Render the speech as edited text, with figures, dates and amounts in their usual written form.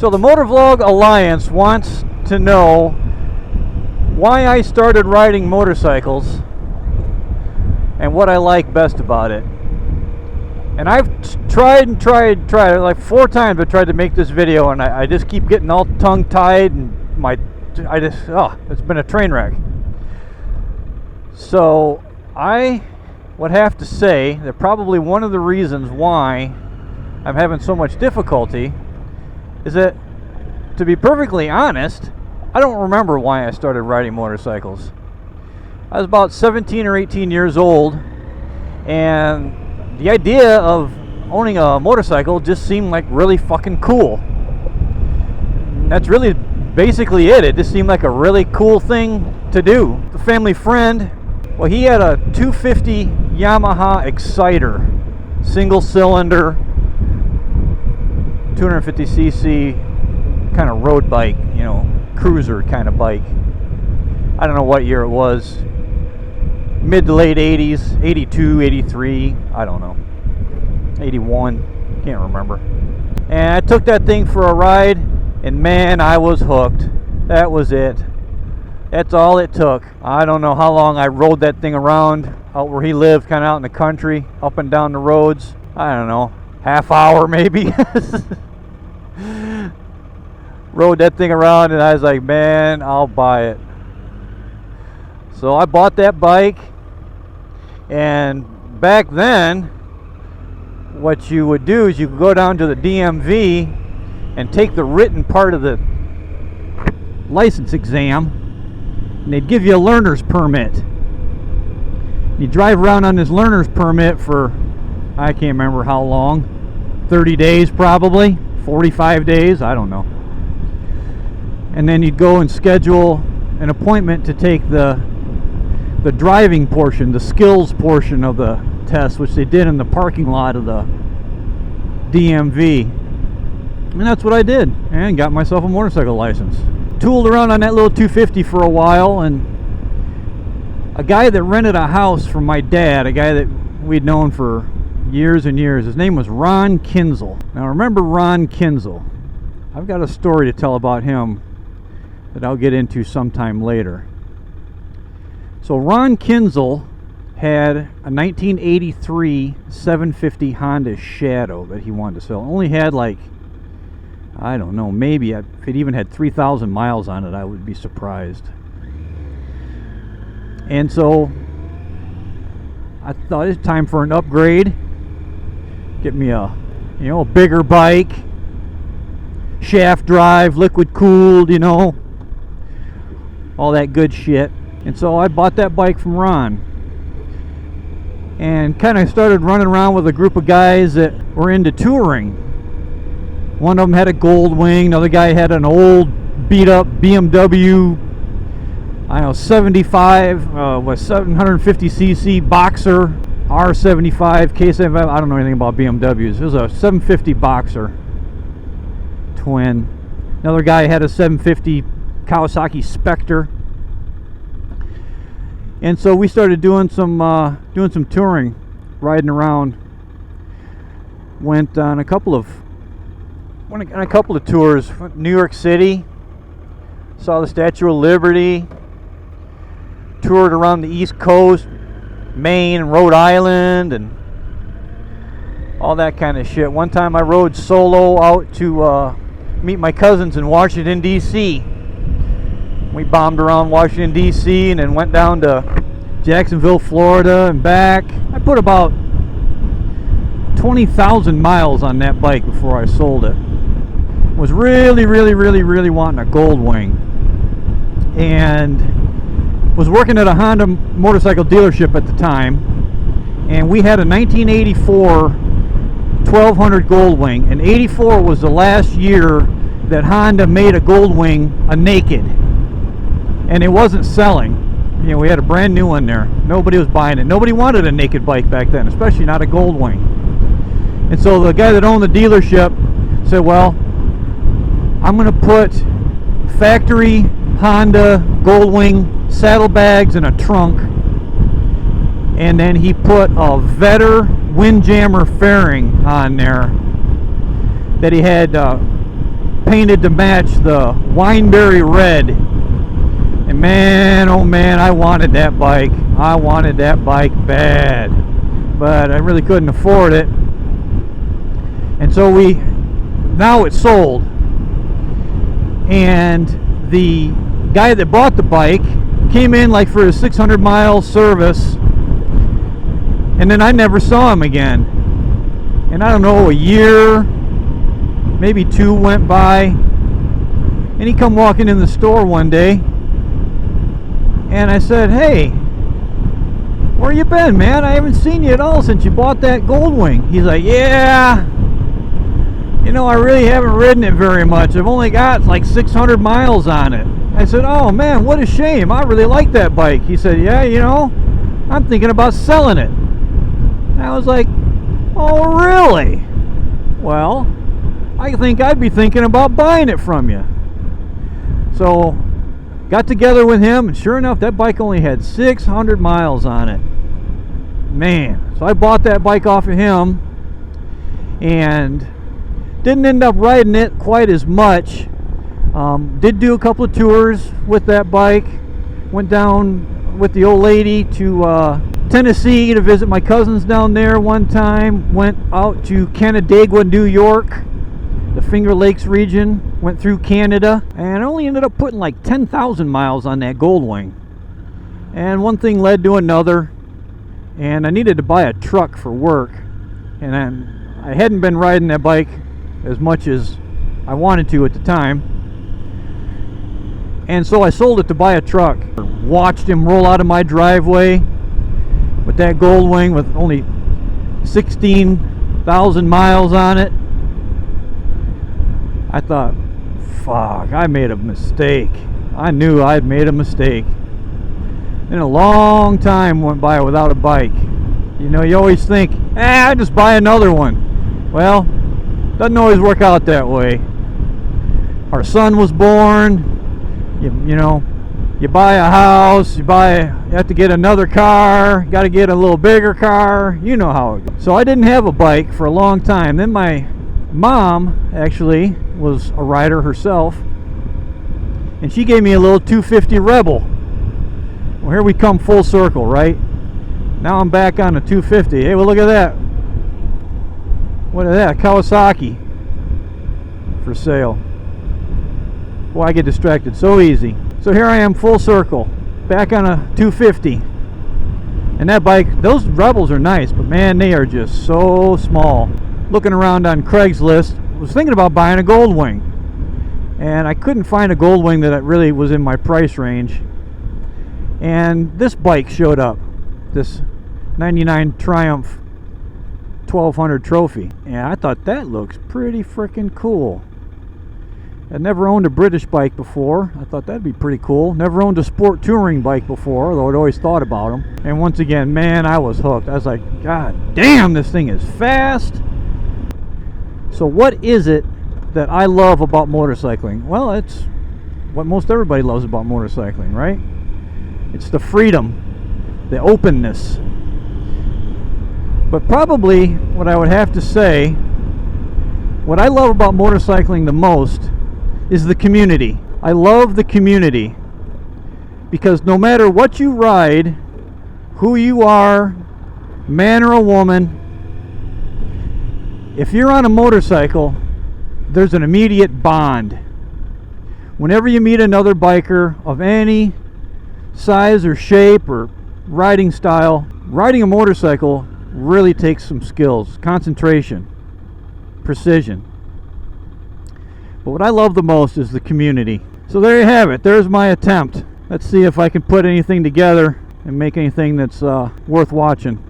So the Motovlog Alliance wants to know why I started riding motorcycles and what I like best about it. And I've tried like 4 times. I tried to make this video, and I just keep getting all tongue-tied, and it's been a train wreck. So I would have to say that probably one of the reasons why I'm having so much difficulty is that, to be perfectly honest, I don't remember why I started riding motorcycles. I was about 17 or 18 years old, and the idea of owning a motorcycle just seemed like really fucking cool. That's really basically it. It just seemed like a really cool thing to do. The family friend, well, he had a 250 Yamaha Exciter, single cylinder, 250cc kind of road bike, you know, cruiser kind of bike. I don't know what year it was. Mid to late 80s, 82, 83, I don't know. 81, can't remember. And I took that thing for a ride, and man, I was hooked. That was it. That's all it took. I don't know how long I rode that thing around out where he lived, kind of out in the country, up and down the roads. I don't know, half hour maybe. Rode that thing around, and I was like, man, I'll buy it. So I bought that bike, and back then what you would do is you could go down to the DMV and take the written part of the license exam, and they'd give you a learner's permit. You drive around on this learner's permit for, I can't remember how long, 30 days probably, 45 days, I don't know. And then you'd go and schedule an appointment to take the driving portion, the skills portion of the test, which they did in the parking lot of the DMV. And that's what I did, and got myself a motorcycle license. Tooled around on that little 250 for a while, and a guy that rented a house from my dad, a guy that we'd known for years and years, his name was Ron Kinzel. Now remember Ron Kinzel. I've got a story to tell about him that I'll get into sometime later. So Ron Kinzel had a 1983 750 Honda Shadow that he wanted to sell. Only had like, I don't know, maybe if it even had 3,000 miles on it, I would be surprised. And so I thought it's time for an upgrade. Get me a bigger bike, shaft drive, liquid cooled, all that good shit. And so I bought that bike from Ron and kind of started running around with a group of guys that were into touring. One of them had a Goldwing, another guy had an old beat up BMW 75 with 750cc Boxer R75 K75. I don't know anything about BMWs. It was a 750 Boxer twin. Another guy had a 750 Kawasaki Spectre. And so we started doing some touring, riding around. Went on a couple of tours. New York City, saw the Statue of Liberty, toured around the East Coast, Maine and Rhode Island, and all that kind of shit. One time I rode solo out to meet my cousins in Washington, D.C. We bombed around Washington, D.C. and then went down to Jacksonville, Florida and back. I put about 20,000 miles on that bike before I sold it. Was really wanting a Goldwing, and was working at a Honda motorcycle dealership at the time, and we had a 1984 1200 Goldwing, and 84 was the last year that Honda made a Goldwing a naked, and it wasn't selling. We had a brand new one there. Nobody was buying it. Nobody wanted a naked bike back then, especially not a Goldwing. And so the guy that owned the dealership said, well, I'm going to put factory Honda Goldwing saddlebags in a trunk, and then he put a Vetter Windjammer fairing on there that he had painted to match the wineberry red. And man, oh man, I wanted that bike. I wanted that bike bad, but I really couldn't afford it. And so now it's sold. And the guy that bought the bike came in like for a 600-mile service, and then I never saw him again. And I don't know, a year, maybe 2 went by, and he come walking in the store one day, and I said, "Hey, where you been, man? I haven't seen you at all since you bought that Goldwing." He's like, "Yeah, you know, I really haven't ridden it very much. I've only got like 600 miles on it." I said, "Oh man, what a shame. I really like that bike." He said, "Yeah, you know, I'm thinking about selling it." And I was like, "Oh, really? Well, I think I'd be thinking about buying it from you." So got together with him, and sure enough, that bike only had 600 miles on it. Man, so I bought that bike off of him and didn't end up riding it quite as much. Did do a couple of tours with that bike. Went down with the old lady to Tennessee to visit my cousins down there one time. Went out to Canandaigua, New York, the Finger Lakes region. Went through Canada, and only ended up putting like 10,000 miles on that Goldwing. And one thing led to another, and I needed to buy a truck for work. And I hadn't been riding that bike as much as I wanted to at the time. And so I sold it to buy a truck. Watched him roll out of my driveway with that Goldwing with only 16,000 miles on it. I thought, fuck, I made a mistake. I knew I'd made a mistake. And a long time went by without a bike. You know, you always think, I'll just buy another one. Well, doesn't always work out that way. Our son was born. You know, you buy a house, you have to get another car, got to get a little bigger car. You know how it goes. So I didn't have a bike for a long time. Then my mom actually was a rider herself, and she gave me a little 250 Rebel. Well, here we come full circle, right? Now I'm back on a 250. Hey, well, look at that. What is that? Kawasaki for sale. Boy, I get distracted so easy. So here I am full circle, back on a 250. And that bike, those Rebels are nice, but man, they are just so small. Looking around on Craigslist, was thinking about buying a Goldwing. And I couldn't find a Goldwing that really was in my price range. And this bike showed up. This 99 Triumph 1200 Trophy. And I thought that looks pretty freaking cool. I'd never owned a British bike before. I thought that'd be pretty cool. Never owned a sport touring bike before, though I'd always thought about them. And once again, man, I was hooked. I was like, God damn, this thing is fast. So what is it that I love about motorcycling? Well, it's what most everybody loves about motorcycling, right? It's the freedom, the openness. But probably what I would have to say, what I love about motorcycling the most is the community. I love the community because no matter what you ride, who you are, man or a woman, if you're on a motorcycle, there's an immediate bond. Whenever you meet another biker of any size or shape or riding style, riding a motorcycle really takes some skills, concentration, precision. But what I love the most is the community. So there you have it. There's my attempt. Let's see if I can put anything together and make anything that's worth watching.